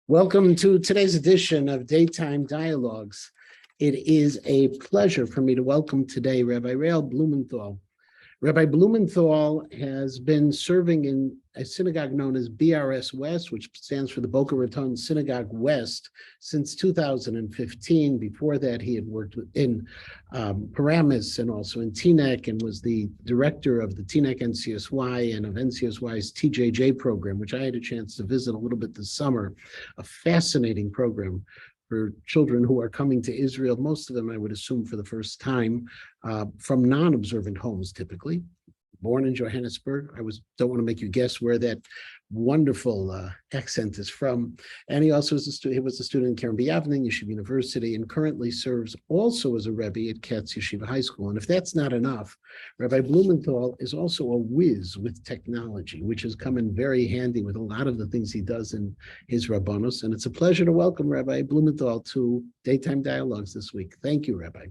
Welcome to today's edition of Daytime Dialogues. It is a pleasure for me to welcome today Rabbi Rael Blumenthal. Rabbi Blumenthal has been serving in a synagogue known as BRS West, which stands for the Boca Raton Synagogue West, since 2015. Before that, he had worked in Paramus and also in TNEC and was the director of the TNEC NCSY and of NCSY's TJJ program, which I had a chance to visit a little bit this summer. A fascinating program for children who are coming to Israel, most of them, I would assume, for the first time, from non-observant homes, typically. Born in Johannesburg. Don't want to make you guess where that wonderful accent is from. And he also was a student in Keren B'Yavne, Yeshiva University, and currently serves also as a Rabbi at Katz Yeshiva High School. And if that's not enough, Rabbi Blumenthal is also a whiz with technology, which has come in very handy with a lot of the things he does in his Rabbanos. And it's a pleasure to welcome Rabbi Blumenthal to Daytime Dialogues this week. Thank you, Rabbi.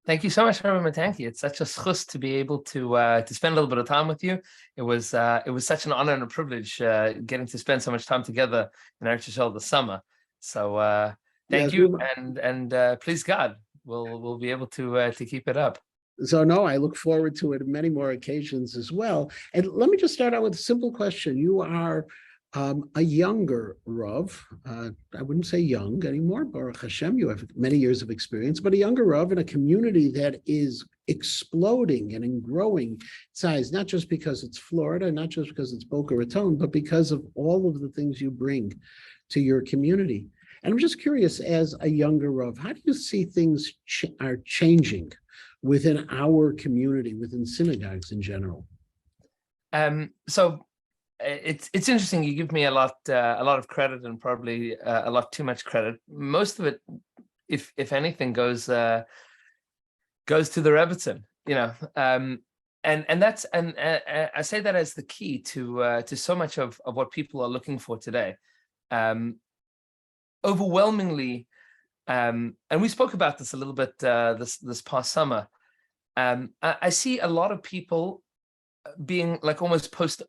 Thank you so much, Rabbi. Thank you. It's such a schus to be able to spend a little bit of time with you. It was such an honor and a privilege getting to spend so much time together in Eretz Yisrael this summer. So thank you, and please God, we'll be able to keep it up. So no, I look forward to it on many more occasions as well. And let me just start out with a simple question. You are a younger Rav. I wouldn't say young anymore, Baruch Hashem, you have many years of experience, but a younger Rav in a community that is exploding and in growing size, not just because it's Florida, not just because it's Boca Raton, but because of all of the things you bring to your community. And I'm just curious, as a younger Rav, how do you see things are changing within our community, within synagogues in general? So it's interesting. You give me a lot of credit, and probably a lot too much credit. Most of it, if anything, goes to the Rebbitzin, and I say that as the key to so much of what people are looking for today. Overwhelmingly, and we spoke about this a little bit this past summer. I see a lot of people being like almost post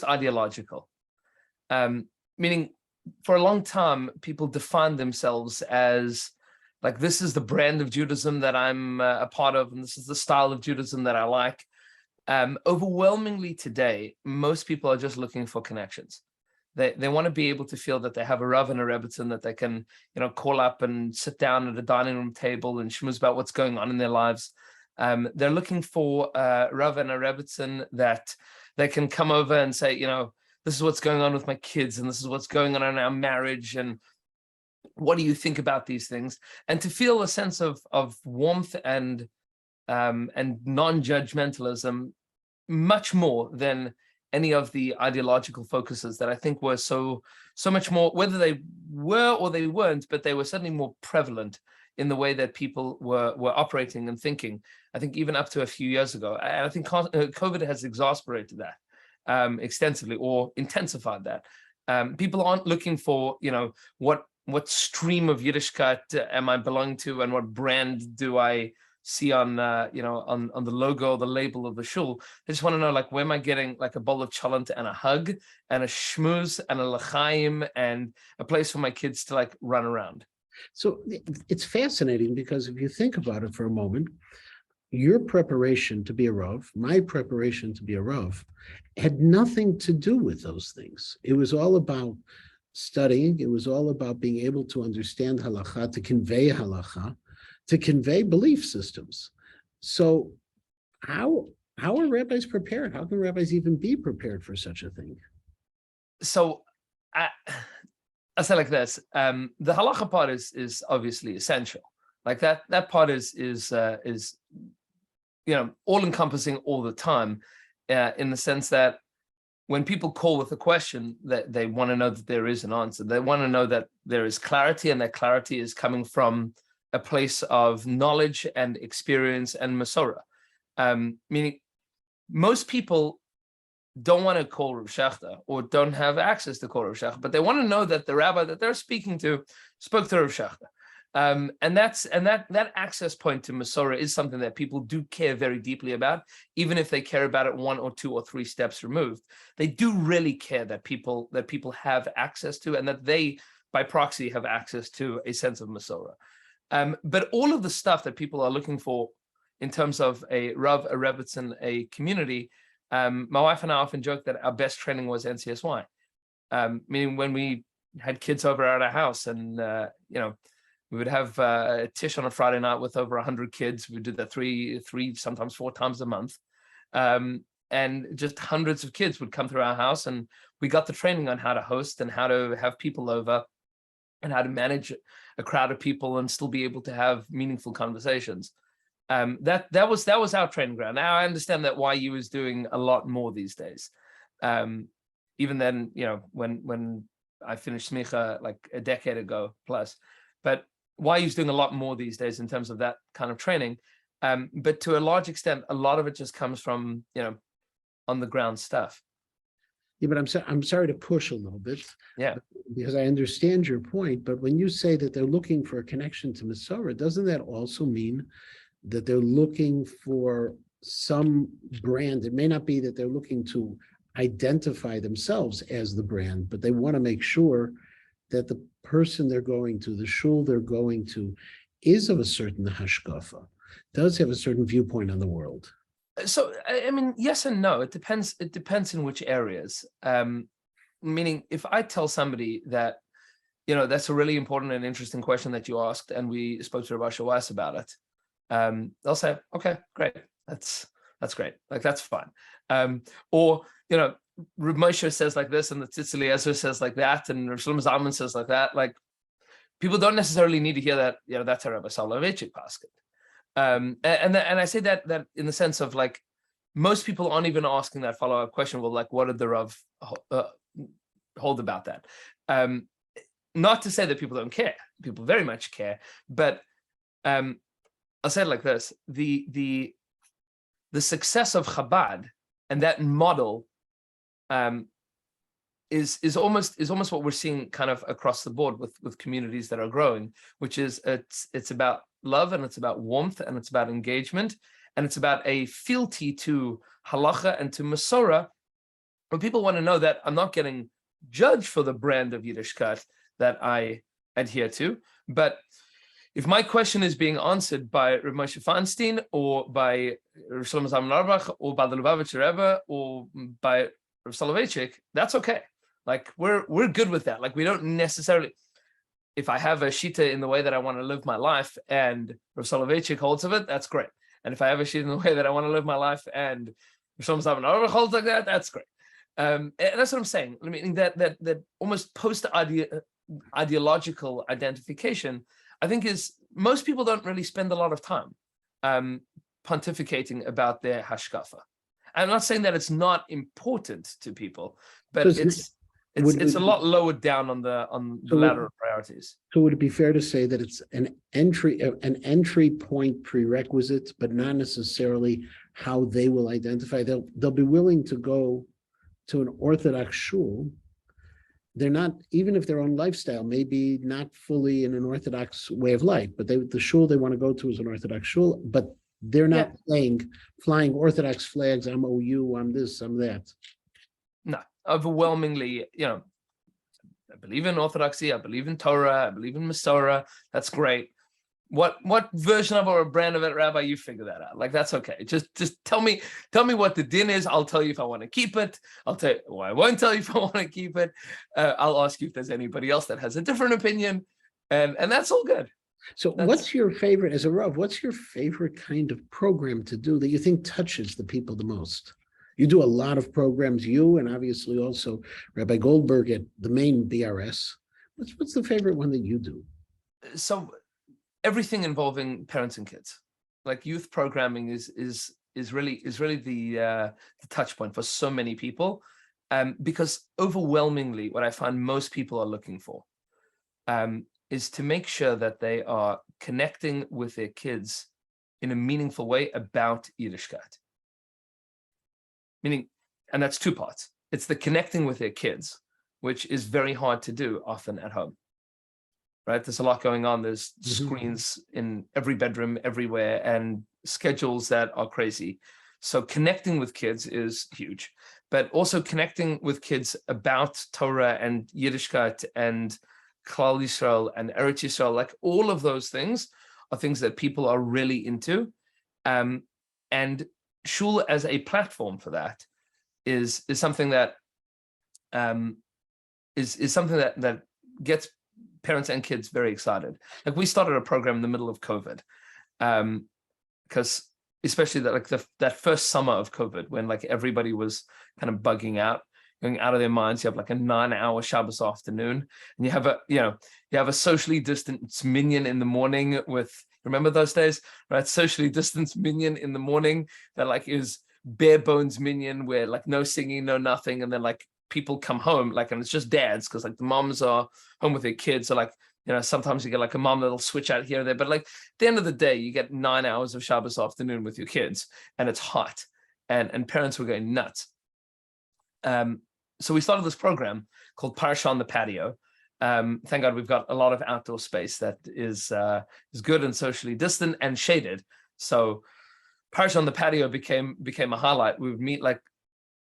ideological, meaning for a long time people defined themselves as like, this is the brand of Judaism that I'm a part of, and this is the style of Judaism that I like. Overwhelmingly today, most people are just looking for connections. They want to be able to feel that they have a Rav and a Rebbitzin that they can call up and sit down at a dining room table and schmooze about what's going on in their lives. They're looking for a Rav and a Rebbitzin that they can come over and say, this is what's going on with my kids, and this is what's going on in our marriage, and what do you think about these things? And to feel a sense of warmth and non-judgmentalism, much more than any of the ideological focuses that I think were so much more, whether they were or they weren't, but they were certainly more prevalent in the way that people were operating and thinking. I think even up to a few years ago, and I think COVID has exacerbated that extensively, or intensified that. People aren't looking for, what stream of Yiddishkeit am I belonging to, and what brand do I see on on the logo or the label of the shul. They just want to know, like, where am I getting like a bowl of cholent and a hug and a shmooze and a l'chaim and a place for my kids to like run around. So it's fascinating, because if you think about it for a moment, your preparation to be a Rav, my preparation to be a Rav, had nothing to do with those things. It was all about studying. It was all about being able to understand halakha, to convey halakha, to convey belief systems. So how are rabbis prepared? How can rabbis even be prepared for such a thing? So I say like this: the halacha part is obviously essential. Like that part is all encompassing all the time, in the sense that when people call with a question, that they want to know that there is an answer. They want to know that there is clarity, and that clarity is coming from a place of knowledge and experience and Masorah. Meaning, most people don't want to call Rav Shechter, or don't have access to call Rav Shechter, but they want to know that the rabbi that they're speaking to spoke to Rav Shechter. And that access point to Masorah is something that people do care very deeply about, even if they care about it 1 or 2 or 3 steps removed. They do really care that people have access to, and that they by proxy have access to a sense of Masorah. But all of the stuff that people are looking for in terms of a Rav, a Rebbetzin, a community, my wife and I often joke that our best training was NCSY. Meaning when we had kids over at our house and, we would have a tish on a Friday night with over 100 kids. We did that three, sometimes 4 times a month. And just hundreds of kids would come through our house, and we got the training on how to host and how to have people over and how to manage a crowd of people and still be able to have meaningful conversations. That was our training ground. Now I understand that YU is doing a lot more these days. Even then, when I finished smicha like a decade ago plus, but YU is doing a lot more these days in terms of that kind of training. But to a large extent, a lot of it just comes from, on the ground stuff. Yeah, but I'm sorry to push a little bit. Yeah. Because I understand your point, but when you say that they're looking for a connection to Masorah, doesn't that also mean that they're looking for some brand? It may not be that they're looking to identify themselves as the brand, but they want to make sure that the person they're going to, the shul they're going to, is of a certain hashkafa, does have a certain viewpoint on the world. So, I mean, yes and no. It depends in which areas. Meaning, if I tell somebody that, that's a really important and interesting question that you asked, and we spoke to Rabbi Shawais about it, they'll say, okay, great. That's great. Like, that's fine. Or, Reb Moshe says like this, and the Tzitz Eliezer says like that, and Reb Shlomo Zalman says like that. Like, people don't necessarily need to hear that, that's a Rabbi Soloveitchik basket. And I say that in the sense of like, most people aren't even asking that follow-up question. Well, like, what did the Rav hold about that? Not to say that people don't care. People very much care. But I'll say it like this: the success of Chabad and that model is almost what we're seeing kind of across the board with communities that are growing, which is it's about love, and it's about warmth, and it's about engagement, and it's about a fealty to halacha and to Masorah, where people want to know that I'm not getting judged for the brand of Yiddishkeit that I adhere to. But if my question is being answered by Rav Moshe Feinstein, or by Rav Shlomo Zalman Auerbach, or by the Lubavitcher Rebbe, or by Rav Soloveitchik, that's okay. Like, we're good with that. Like, we don't necessarily, if I have a shita in the way that I want to live my life and Rav Soloveitchik holds of it, that's great. And if I have a shita in the way that I want to live my life and Rav Shlomo Zalman Auerbach holds like that, that's great. And that's what I'm saying. I mean, that almost post-ideological identification, I think, is, most people don't really spend a lot of time pontificating about their hashkafa. I'm not saying that it's not important to people, but it's a lot lower down on the ladder of priorities. So would it be fair to say that it's an entry point prerequisite, but not necessarily how they will identify? They'll be willing to go to an Orthodox shul. They're not, even if their own lifestyle may be not fully in an Orthodox way of life, but the shul they want to go to is an Orthodox shul, but they're not flying Orthodox flags. I'm OU, I'm this, I'm that. No, overwhelmingly, I believe in Orthodoxy, I believe in Torah, I believe in Masorah. That's great. What version of or a brand of it, Rabbi, you figure that out. Like, that's okay. Just tell me what the din is. I'll tell you if I want to keep it. I'll tell you, well, I won't tell you if I want to keep it. I'll ask you if there's anybody else that has a different opinion, and that's all good. So what's your favorite, as a Rav, what's your favorite kind of program to do that you think touches the people the most? You do a lot of programs, you and obviously also Rabbi Goldberg at the main BRS. What's the favorite one that you do? So everything involving parents and kids, like youth programming is really the touch point for so many people, because overwhelmingly what I find most people are looking for is to make sure that they are connecting with their kids in a meaningful way about Yiddishkeit. Meaning, and that's two parts. It's the connecting with their kids, which is very hard to do often at home, right? There's a lot going on. There's screens in every bedroom, everywhere, and schedules that are crazy. So connecting with kids is huge, but also connecting with kids about Torah and Yiddishkeit and Klal Yisrael and Eretz Yisrael, like all of those things are things that people are really into. And shul as a platform for that is something that is something that gets parents and kids very excited. Like we started a program in the middle of COVID, because especially that first summer of COVID, when like everybody was kind of bugging out, going out of their minds. You have like a 9-hour Shabbos afternoon, and you have a socially distanced Minion in the morning with, remember those days, right? Socially distanced Minion in the morning that like is bare bones Minion, where like no singing, no nothing, and then like people come home, like, and it's just dads, because like the moms are home with their kids. So like, sometimes you get like a mom that'll switch out here and there, but like at the end of the day, you get 9 hours of Shabbos afternoon with your kids, and it's hot, and parents were going nuts. So we started this program called Parsha on the Patio. Thank God we've got a lot of outdoor space that is good and socially distant and shaded. So Parsha on the Patio became a highlight. We would meet like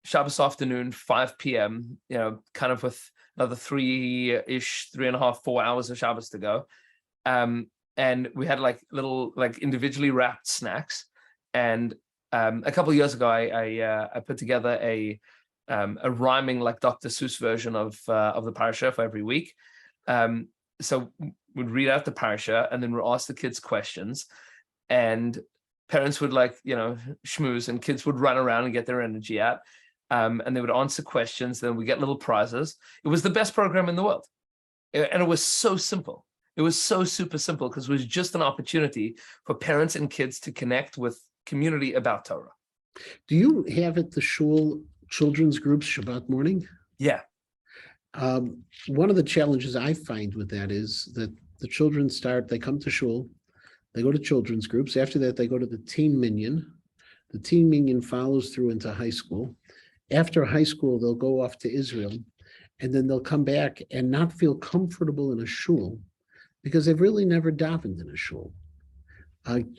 Shabbos afternoon, 5 p.m., kind of with another 3.5, 4 hours of Shabbos to go. And we had like little, like individually wrapped snacks. And a couple of years ago, I put together a rhyming like Dr. Seuss version of the parasha for every week. So we'd read out the parasha, and then we'd ask the kids questions, and parents would like, schmooze, and kids would run around and get their energy out. And they would answer questions. Then we get little prizes. It was the best program in the world. And it was so simple. It was so super simple, because it was just an opportunity for parents and kids to connect with community about Torah. Do you have at the shul children's groups Shabbat morning? Yeah. One of the challenges I find with that is that the children they come to shul, they go to children's groups. After that, they go to the teen Minion. The teen Minion follows through into high school. After high school, they'll go off to Israel, and then they'll come back and not feel comfortable in a shul because they've really never davened in a shul.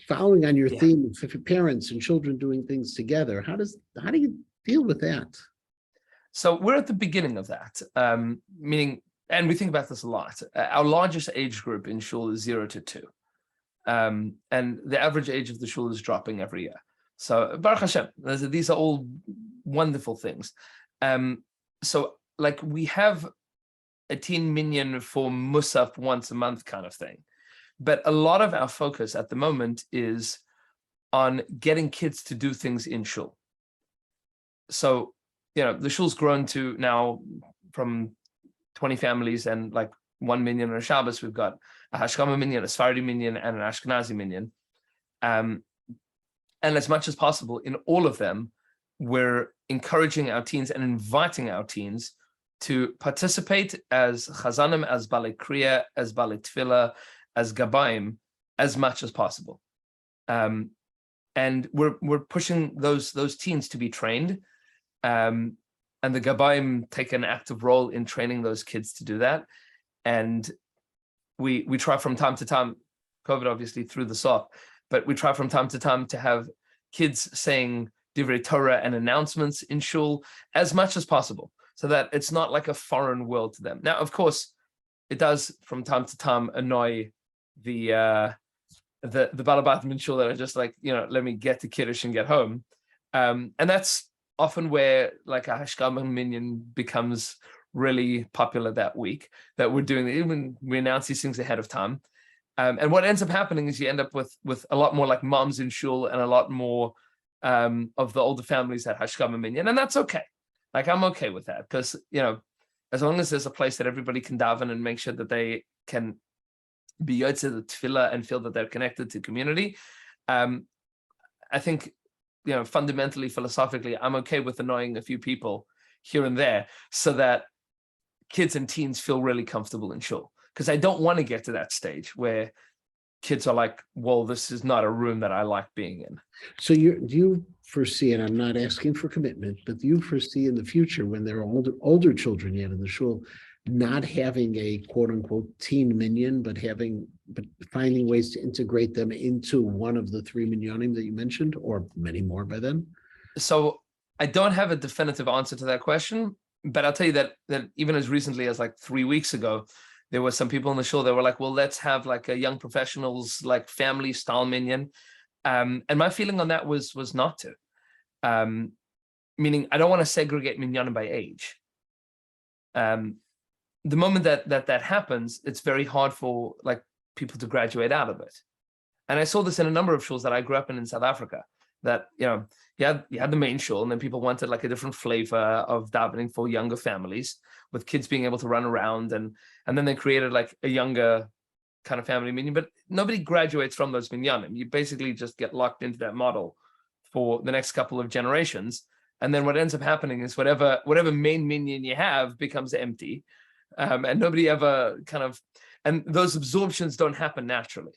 Following on your theme of parents and children doing things together, how do you deal with that? So we're at the beginning of that, meaning, and we think about this a lot. Our largest age group in shul is 0 to 2. And the average age of the shul is dropping every year. So Baruch Hashem, these are all wonderful things. So like we have a teen Minion for Musaf once a month kind of thing. But a lot of our focus at the moment is on getting kids to do things in shul. So, the shul's grown to now from 20 families and like 1 Minion on a Shabbos. We've got a Hashkama Minion, a Sephardi Minion, and an Ashkenazi Minion. And as much as possible in all of them, we're encouraging our teens and inviting our teens to participate as chazanim, as balei kriya, as balei tefillah, as gabaim, as much as possible. And we're pushing those teens to be trained. And the gabaim take an active role in training those kids to do that. And we try from time to time, COVID obviously threw this off, but we try from time to time to have kids saying divrei Torah and announcements in shul as much as possible, so that it's not like a foreign world to them. Now, of course, it does from time to time annoy the balabatim in shul that are just like, let me get to Kiddush and get home. And that's often where like a Hashkama Minion becomes really popular that week, that we're doing, even we announce these things ahead of time. And what ends up happening is you end up with a lot more like moms in shul and a lot more of the older families at Hashkama Minion. And that's okay. Like, I'm okay with that, because, as long as there's a place that everybody can daven and make sure that they can be yotze the tefillah and feel that they're connected to community. I think, fundamentally, philosophically, I'm okay with annoying a few people here and there so that kids and teens feel really comfortable in shul. Because I don't want to get to that stage where kids are like, well, this is not a room that I like being in. So do you foresee, and I'm not asking for commitment, but do you foresee in the future, when there are older children yet in the shul, not having a quote unquote teen Minion, but finding ways to integrate them into one of the 3 minyanim that you mentioned, or many more by then? So I don't have a definitive answer to that question, but I'll tell you that even as recently as like 3 weeks ago, There were some people in the shul that were like, well, let's have like a young professionals, like family style minyan. And my feeling on that was not to. Meaning I don't want to segregate minyanim by age. The moment that happens, it's very hard for like people to graduate out of it. And I saw this in a number of shuls that I grew up in South Africa, that, you had the main shul, and then people wanted like a different flavor of davening for younger families with kids being able to run around. And then they created like a younger kind of family minyan, but nobody graduates from those minyanim. You basically just get locked into that model for the next couple of generations. And then what ends up happening is whatever main minyan you have becomes empty. And nobody ever and those absorptions don't happen naturally.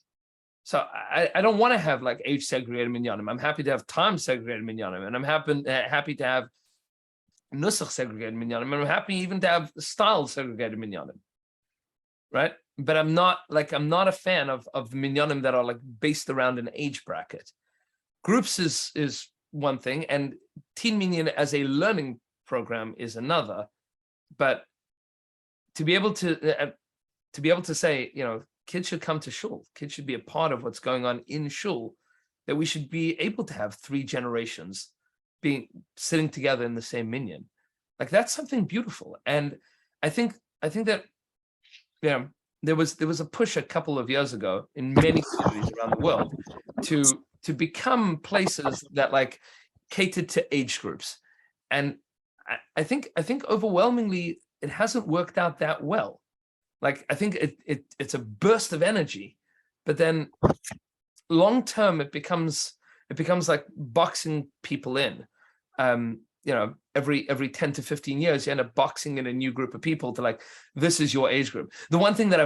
So I don't want to have like age segregated minyanim. I'm happy to have time segregated minyanim, and I'm happy to have nusach segregated minyanim, and I'm happy even to have style segregated minyanim, right? But I'm not a fan of the minyanim that are like based around an age bracket. Groups is one thing, and teen minyan as a learning program is another. But to be able to say, kids should come to shul, kids should be a part of what's going on in shul, that we should be able to have 3 generations sitting together in the same minyan. Like, that's something beautiful. And I think that there was a push a couple of years ago in many communities around the world to become places that like catered to age groups. And I think overwhelmingly it hasn't worked out that well. Like, I think it's a burst of energy, but then long term it becomes like boxing people in. Every 10 to 15 years you end up boxing in a new group of people to like, this is your age group. The one thing that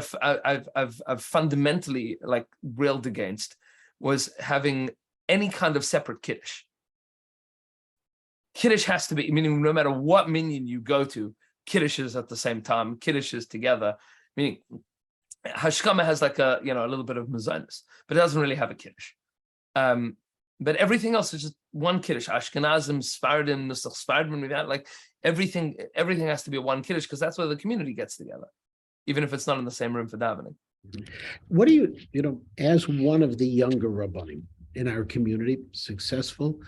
I've fundamentally like railed against was having any kind of separate kiddush. Kiddush has to be, meaning no matter what minyan you go to, kiddush is at the same time, kiddush is together. Meaning hashkama has like a little bit of mezainis, but it doesn't really have a kiddush. But everything else is just one kiddush. Ashkenazim, Sfardim, Nusach Sfardim, we've had like everything has to be one kiddush, because that's where the community gets together, even if it's not in the same room for davening. What do you as one of the younger rabbanim in our community, successful,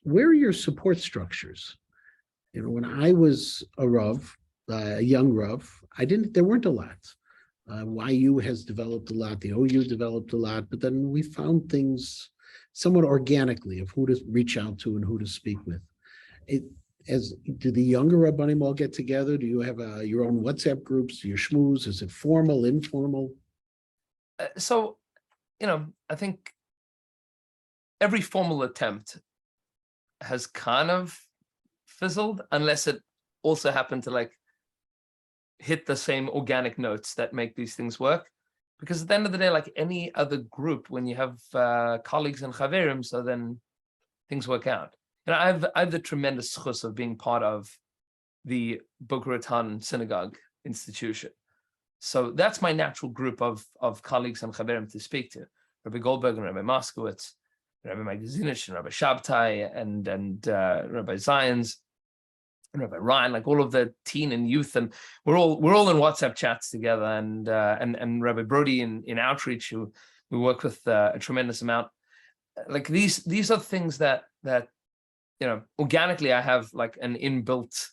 where are your support structures? When I was a Rav, a young Rav, there weren't a lot. YU has developed a lot, the OU developed a lot, but then we found things somewhat organically of who to reach out to and who to speak with. Do the younger rabbanim all get together? Do you have your own WhatsApp groups, your shmooze? Is it formal, informal? So, I think every formal attempt has kind of fizzled, unless it also happened to like hit the same organic notes that make these things work. Because at the end of the day, like any other group, when you have colleagues and chaverim, so then things work out. I have the tremendous chus of being part of the Boca Raton synagogue institution. So that's my natural group of colleagues and chaverim to speak to. Rabbi Goldberg and Rabbi Moskowitz, Rabbi Magazinish and Rabbi Shabtai and Rabbi Zions and Rabbi Ryan, like all of the teen and youth, and we're all in WhatsApp chats together, and Rabbi Brody in outreach, who we work with a tremendous amount. Like these are things that organically I have like an inbuilt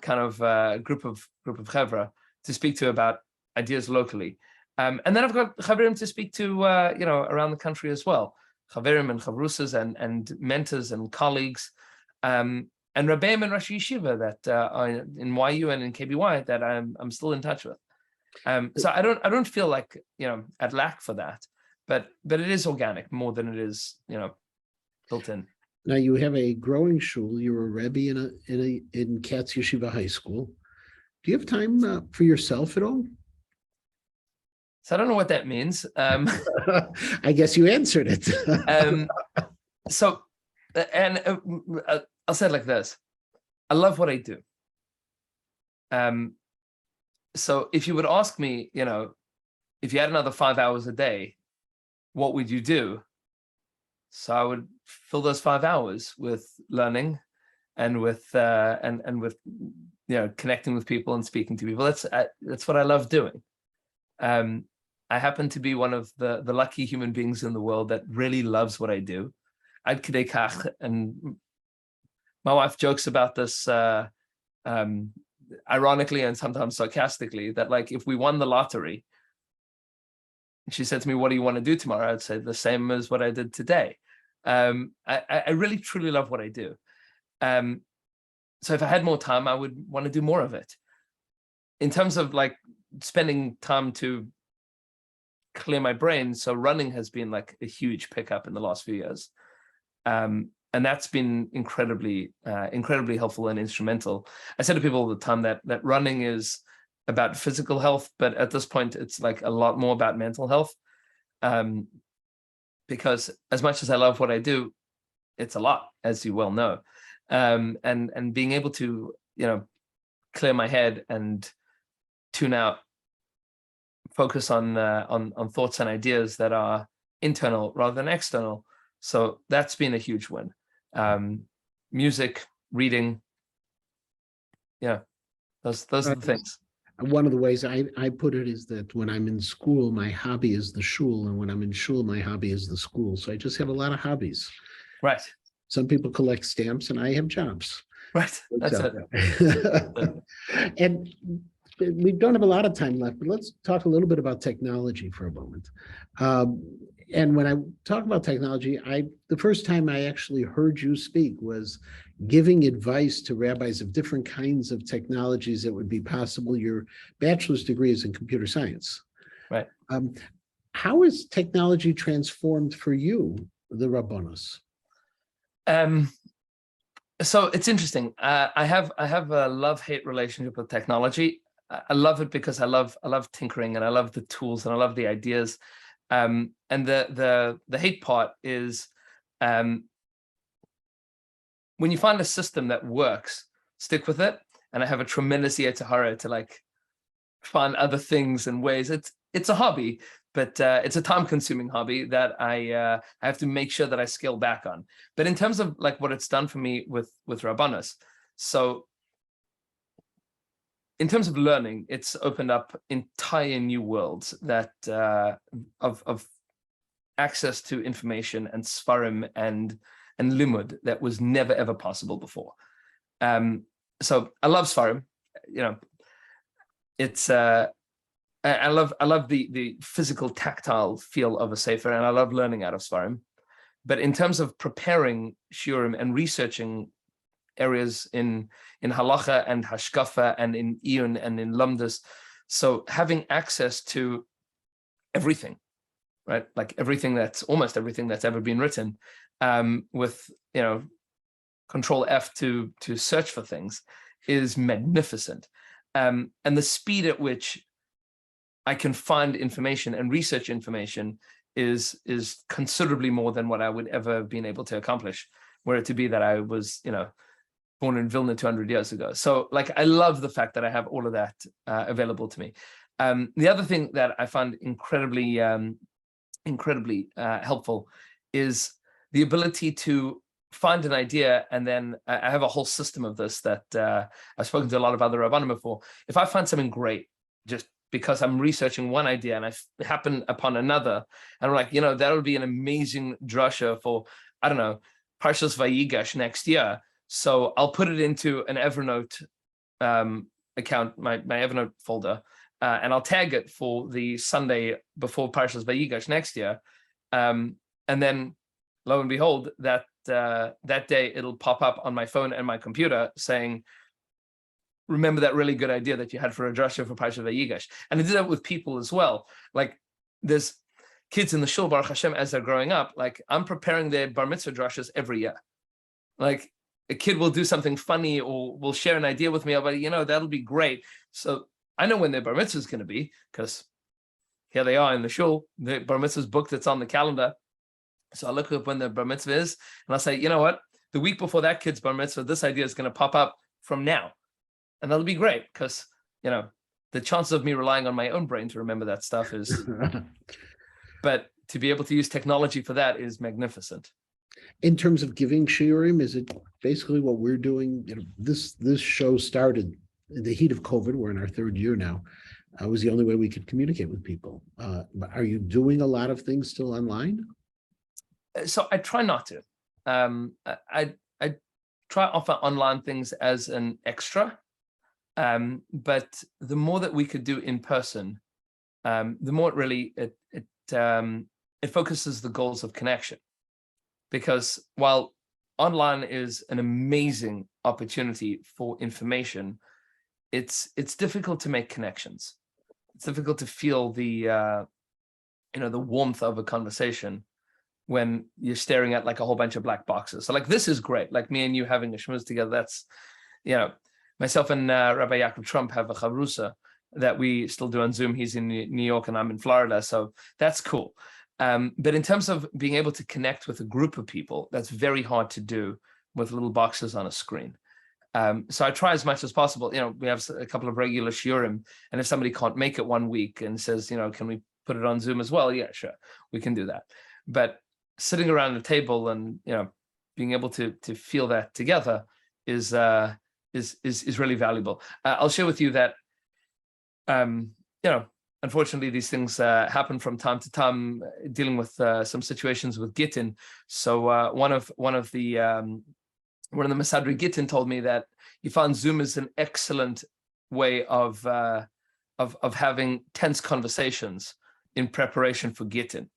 kind of group of chevra to speak to about ideas locally, and then I've got chaverim to speak to around the country as well, chaverim and chavrusas and mentors and colleagues. And Rabbeim and Rosh Yeshiva that are in YU and in KBY that I'm still in touch with. So I don't feel like at lack for that, but it is organic more than it is built in. Now you have a growing shul. You're a Rabbi in Katz Yeshiva High School. Do you have time for yourself at all? So I don't know what that means. I guess you answered it. I'll say it like this. I love what I do. So if you would ask me, if you had another 5 hours a day, what would you do? So I would fill those 5 hours with learning and with connecting with people and speaking to people. That's what I love doing. I happen to be one of the lucky human beings in the world that really loves what I do. Ad kedei kach, and my wife jokes about this ironically and sometimes sarcastically, that like if we won the lottery, she said to me, "What do you want to do tomorrow?" I'd say the same as what I did today. I really truly love what I do. So if I had more time, I would want to do more of it. In terms of like spending time to clear my brain, so running has been like a huge pickup in the last few years. And that's been incredibly helpful and instrumental. I say to people all the time that running is about physical health, but at this point, it's like a lot more about mental health. Because as much as I love what I do, it's a lot, as you well know. And being able to, clear my head and tune out, focus on thoughts and ideas that are internal rather than external. So that's been a huge win. Music, reading, those are the things. One of the ways I put it is that when I'm in school, my hobby is the shul, and when I'm in shul, my hobby is the school. So I just have a lot of hobbies. Right. Some people collect stamps, and I have jobs. Right. That's it. And we don't have a lot of time left, but let's talk a little bit about technology for a moment. And when I talk about technology, the first time I actually heard you speak was giving advice to rabbis of different kinds of technologies that would be possible. Your bachelor's degree is in computer science. Right. How has technology transformed for you, the Rabbonos? So it's interesting. I have a love-hate relationship with technology. I love it because I love tinkering, and I love the tools, and I love the ideas. And the hate part is when you find a system that works, stick with it. And I have a tremendous yetzer hara to like find other things and ways. It's a hobby, but it's a time-consuming hobby that I have to make sure that I scale back on. But in terms of like what it's done for me with Rabbanos, so in terms of learning, it's opened up entire new worlds that of access to information and svarim and limud that was never ever possible before. So I love svarim. It's I love the physical tactile feel of a sefer, and I love learning out of svarim. But in terms of preparing shirim and researching areas in halacha and hashkafa and in iyun and in lamdas, so having access to everything, right? Like almost everything that's ever been written, with Control F to search for things is magnificent, and the speed at which I can find information and research information is considerably more than what I would ever have been able to accomplish, were it to be that I was born in Vilna 200 years ago. So like, I love the fact that I have all of that available to me. The other thing that I find incredibly helpful is the ability to find an idea, and then I have a whole system of this that I've spoken to a lot of other Rabbanim before. If I find something great, just because I'm researching one idea and I happen upon another, and I'm like, that would be an amazing drasha for, I don't know, Parshas Vayigash next year. So I'll put it into an Evernote account, my Evernote folder, and I'll tag it for the Sunday before Parshas Vayigash next year. And then, lo and behold, that day it'll pop up on my phone and my computer saying, remember that really good idea that you had for a drasha for Parshas Vayigash. And I do that with people as well. Like, there's kids in the shul, Baruch Hashem, as they're growing up, like I'm preparing their bar mitzvah drashas every year. Like, a kid will do something funny or will share an idea with me about, that'll be great. So I know when their bar mitzvah is going to be, because here they are in the shul, the bar mitzvah is booked, it's on the calendar. So I'll look up when the bar mitzvah is, and I'll say, you know what, the week before that kid's bar mitzvah, this idea is going to pop up from now. And that'll be great, because, the chances of me relying on my own brain to remember that stuff is, but to be able to use technology for that is magnificent. In terms of giving shirim, is it basically what we're doing? This show started in the heat of COVID, we're in our third year now, was the only way we could communicate with people. But are you doing a lot of things still online? So I try not to. I try to offer online things as an extra, but the more that we could do in person, the more it really it focuses the goals of connection. Because while online is an amazing opportunity for information, it's difficult to make connections. It's difficult to feel the the warmth of a conversation when you're staring at like a whole bunch of black boxes. So like, this is great. Like me and you having a schmooze together. That's, myself and Rabbi Yaakov Trump have a chavrusa that we still do on Zoom. He's in New York and I'm in Florida. So that's cool. But in terms of being able to connect with a group of people, that's very hard to do with little boxes on a screen. So I try as much as possible. We have a couple of regular shirim, and if somebody can't make it one week and says, can we put it on Zoom as well? Yeah, sure, we can do that. But sitting around the table and being able to feel that together is really valuable. I'll share with you that unfortunately these things happen from time to time, dealing with some situations with Gittin. So one of the Masadri Gittin told me that he found Zoom is an excellent way of having tense conversations in preparation for Gittin.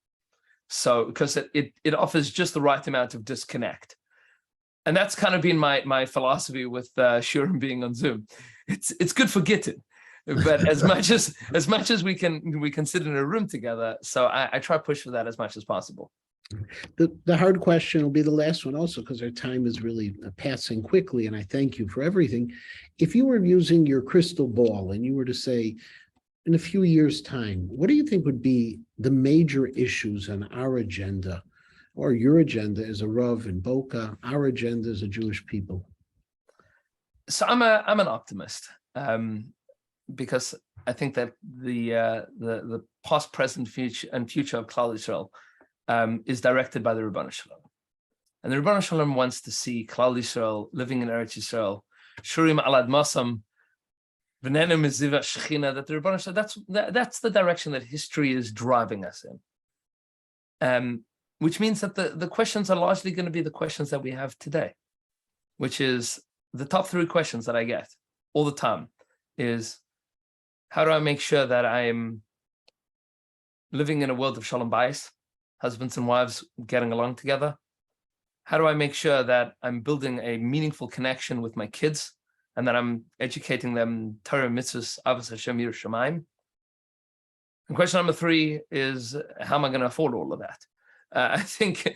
So because it offers just the right amount of disconnect. And that's kind of been my philosophy with shirim being on Zoom. It's good for Gittin, but as much as we can sit in a room together. So I try to push for that as much as possible. The hard question will be the last one also, because our time is really passing quickly, and I thank you for everything. If you were using your crystal ball and you were to say, in a few years' time, what do you think would be the major issues on our agenda, or your agenda as a Rav in Boca, our agenda as a Jewish people? So I'm an optimist, because I think that the past, present, future, and future of Klal Yisrael is directed by the Ribono Shel Olam. And the Ribono Shel Olam wants to see Klal Yisrael living in Eretz Yisrael, Shurim alad Masam, that the Ribono Shel Olam, that's the direction that history is driving us in. Which means that the questions are largely going to be the questions that we have today, which is the top three questions that I get all the time is, how do I make sure that I am living in a world of shalom bayis, husbands and wives getting along together? How do I make sure that I'm building a meaningful connection with my kids and that I'm educating them Torah, mitzvahs, avos Hashem, yirah shamayim? And question number three is, how am I going to afford all of that? I think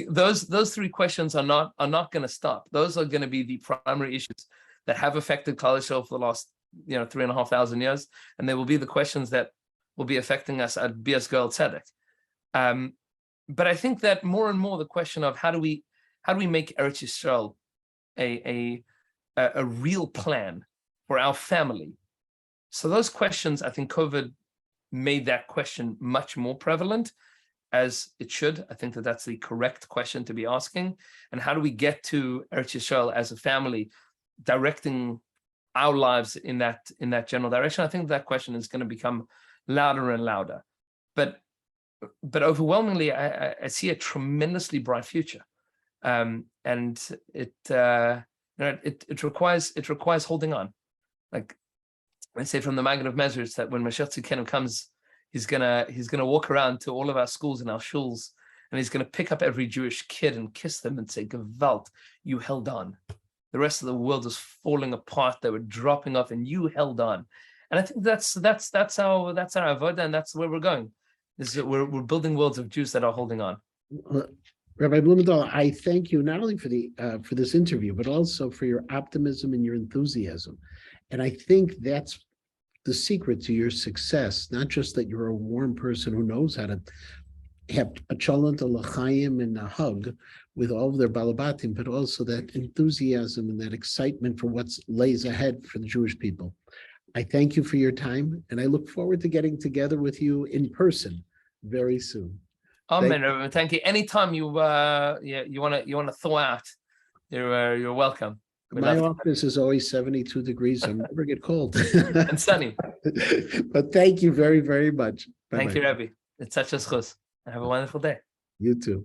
those three questions are not going to stop. Those are going to be the primary issues that have affected Klal Yisrael for the last 3,500 years, and they will be the questions that will be affecting us at Bias Goel Tzedek. But I think that more and more the question of how do we make Eretz Yisrael a real plan for our family. So those questions, I think COVID made that question much more prevalent, as it should. I think that that's the correct question to be asking. And how do we get to Eretz Yisrael as a family, directing our lives in that general direction? I think that question is going to become louder and louder. But overwhelmingly, I see a tremendously bright future, and it requires holding on. Like I say from the Maggid of Mezritch, that when Mashiach Tzidkenu comes, he's gonna walk around to all of our schools and our shuls, and he's gonna pick up every Jewish kid and kiss them and say, "Gewalt, you held on. The rest of the world was falling apart. They were dropping off, and you held on." And I think that's our avodah, and that's where we're going. We're building worlds of Jews that are holding on. Rabbi Blumenthal, I thank you not only for this interview, but also for your optimism and your enthusiasm. And I think that's the secret to your success, not just that you're a warm person who knows how to have a cholent, a l'chaim, and a hug with all of their balabatim, but also that enthusiasm and that excitement for what lays ahead for the Jewish people. I thank you for your time, and I look forward to getting together with you in person very soon. Amen. Thank you. Anytime you want to thaw out, you're welcome. My office is always 72 degrees, so I never get cold. And sunny. But thank you very, very much. Thank Bye-bye. you, Rabbi. It's such a schus. Have a wonderful day. You too.